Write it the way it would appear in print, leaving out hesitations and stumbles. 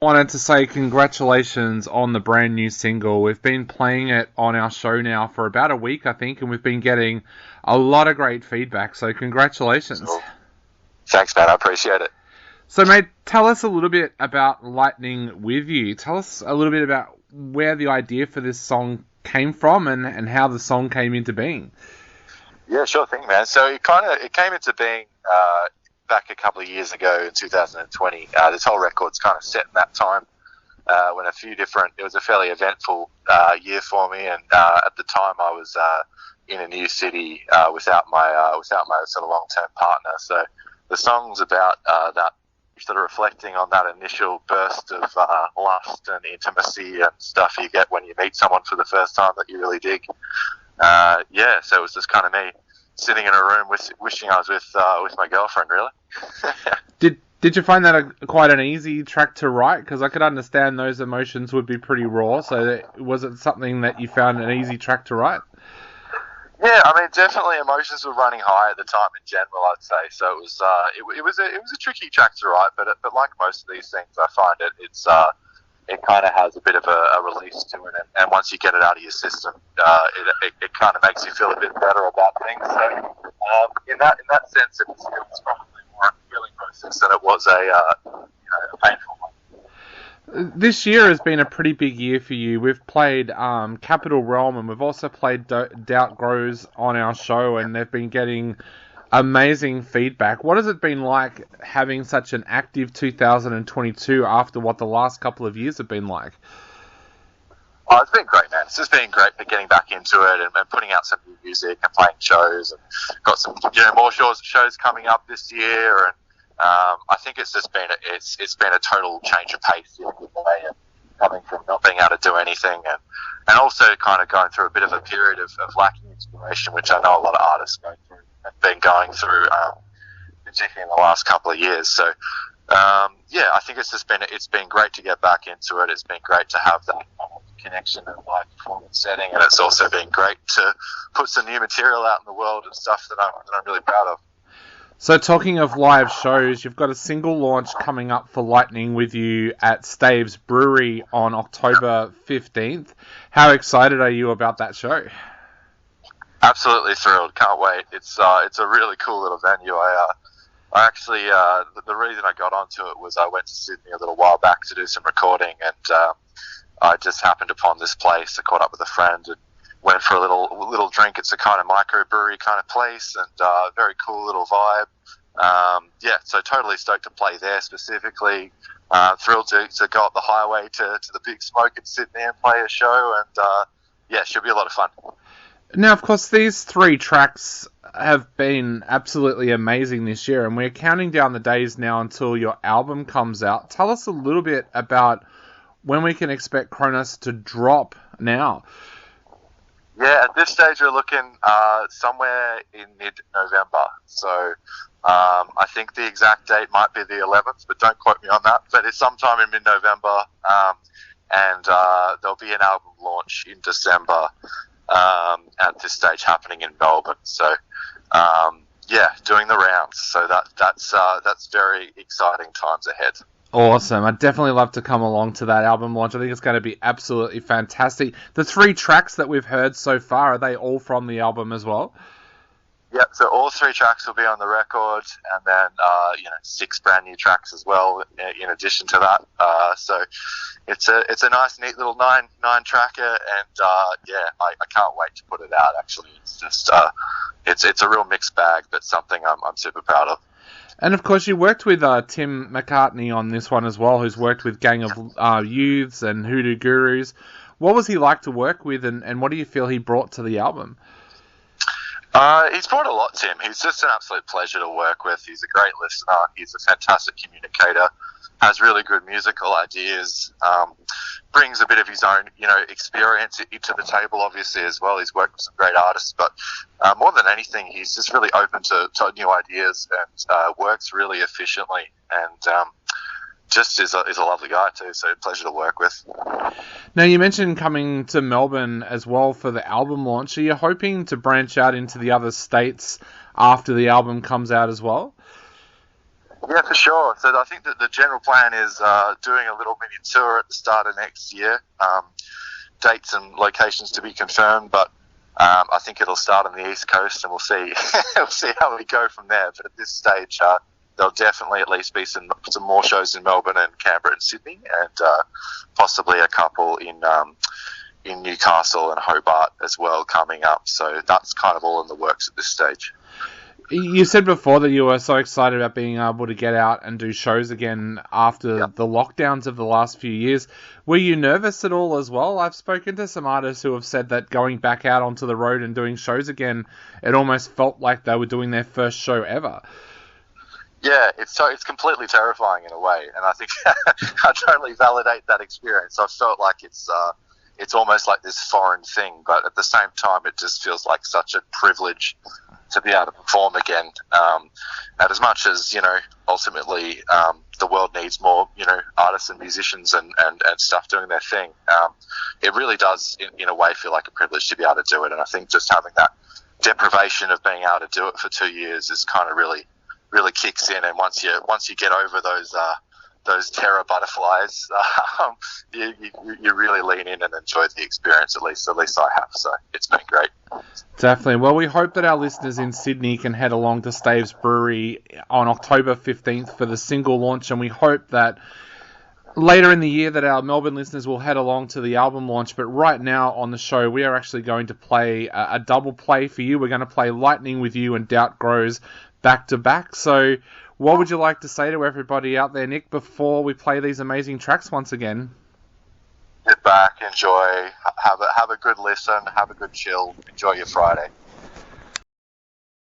Wanted to say congratulations on the brand new single. We've been playing it on our show now for about a week, I think, and we've been getting a lot of great feedback. So congratulations. So, thanks, man. I appreciate it. So, mate, tell us a little bit about Lightning with You. Tell us a little bit about where the idea for this song came from and how the song came into being. Yeah, sure thing, man. So it came into being back a couple of years ago in 2020. This whole record's kind of set in that time when it was a fairly eventful year for me, and at the time I was in a new city without my sort of long-term partner. So the song's about that, sort of reflecting on that initial burst of lust and intimacy and stuff you get when you meet someone for the first time that you really dig. So it was just kind of me sitting in a room wishing I was with my girlfriend, really. Did you find that quite an easy track to write? Because I could understand those emotions would be pretty raw. So was it something that you found an easy track to write? Yeah, I mean, definitely emotions were running high at the time in general, I'd say. So it was a tricky track to write, but like most of these things, I find it kind of has a bit of a release to it, and once you get it out of your system, it kind of makes you feel a bit better about things. So in that sense, it was probably more a healing process than it was a painful one. This year has been a pretty big year for you. We've played Capital Realm, and we've also played Doubt Grows on our show, and they've been getting amazing feedback. What has it been like having such an active 2022 after what the last couple of years have been like? Oh, it's been great, man. It's just been great for getting back into it and putting out some new music and playing shows, and got some more shows coming up this year, and I think it's just been it's been a total change of pace in a good way, and coming from not being able to do anything, and also kind of going through a bit of a period of lacking inspiration, which I know a lot of artists go through and been going through, particularly in the last couple of years. So I think it's been great to get back into it. It's been great to have that connection and live performance setting, and it's also been great to put some new material out in the world and stuff that I'm really proud of. So talking of live shows, you've got a single launch coming up for Lightning with You at Staves Brewery on October 15th. How excited are you about that show? Absolutely thrilled. Can't wait. It's a really cool little venue. I actually, the reason I got onto it was I went to Sydney a little while back to do some recording, and I just happened upon this place. I caught up with a friend and went for a little drink. It's a kind of microbrewery kind of place, and very cool little vibe. So totally stoked to play there specifically. Thrilled to go up the highway to the Big Smoke in Sydney and play a show, and should be a lot of fun. Now, of course, these 3 tracks have been absolutely amazing this year, and we're counting down the days now until your album comes out. Tell us a little bit about when we can expect Cronus to drop now. Yeah, at this stage we're looking somewhere in mid-November. So I think the exact date might be the 11th, but don't quote me on that. But it's sometime in mid-November, and there'll be an album launch in December at this stage happening in Melbourne. So doing the rounds. So that's very exciting times ahead. Awesome. I'd definitely love to come along to that album launch. I think it's going to be absolutely fantastic. The 3 tracks that we've heard so far, are they all from the album as well? Yep, so all 3 tracks will be on the record, and then 6 brand new tracks as well in addition to that. So it's a nice, neat little nine tracker, and I can't wait to put it out. Actually, it's just it's a real mixed bag, but something I'm super proud of. And of course, you worked with Tim McCartney on this one as well, who's worked with Gang of Youths and Hoodoo Gurus. What was he like to work with, and what do you feel he brought to the album? He's brought a lot, Tim. He's just an absolute pleasure to work with. He's a great listener. He's a fantastic communicator. Has really good musical ideas. Brings a bit of his own, experience into the table, obviously, as well. He's worked with some great artists, but more than anything, he's just really open to new ideas and works really efficiently. And just is a lovely guy too, so pleasure to work with. Now, you mentioned coming to Melbourne as well for the album launch. Are you hoping to branch out into the other states after the album comes out as well? Yeah, for sure. So I think that the general plan is doing a little mini tour at the start of next year. Dates and locations to be confirmed, but I think it'll start on the East Coast, and we'll see. We'll see how we go from there. But at this stage, there'll definitely at least be some more shows in Melbourne and Canberra and Sydney, and possibly a couple in Newcastle and Hobart as well coming up. So that's kind of all in the works at this stage. You said before that you were so excited about being able to get out and do shows again after the lockdowns of the last few years. Were you nervous at all as well? I've spoken to some artists who have said that going back out onto the road and doing shows again, it almost felt like they were doing their first show ever. Yeah, it's completely terrifying in a way, and I think I totally validate that experience. I felt like it's almost like this foreign thing, but at the same time, it just feels like such a privilege to be able to perform again. And as much as, ultimately the world needs more, artists and musicians and stuff doing their thing, it really does, in a way, feel like a privilege to be able to do it. And I think just having that deprivation of being able to do it for 2 years is kind of really kicks in. And once you get over those terror butterflies, you really lean in and enjoy the experience. At least I have. So it's been great. Definitely. Well, we hope that our listeners in Sydney can head along to Staves Brewery on October 15th for the single launch, and we hope that later in the year that our Melbourne listeners will head along to the album launch. But right now on the show, we are actually going to play a double play for you. We're going to play Lightning with You and Doubt Grows back to back. So what would you like to say to everybody out there, Nick, before we play these amazing tracks once again? Sit back, enjoy, have a good listen, have a good chill, enjoy your Friday.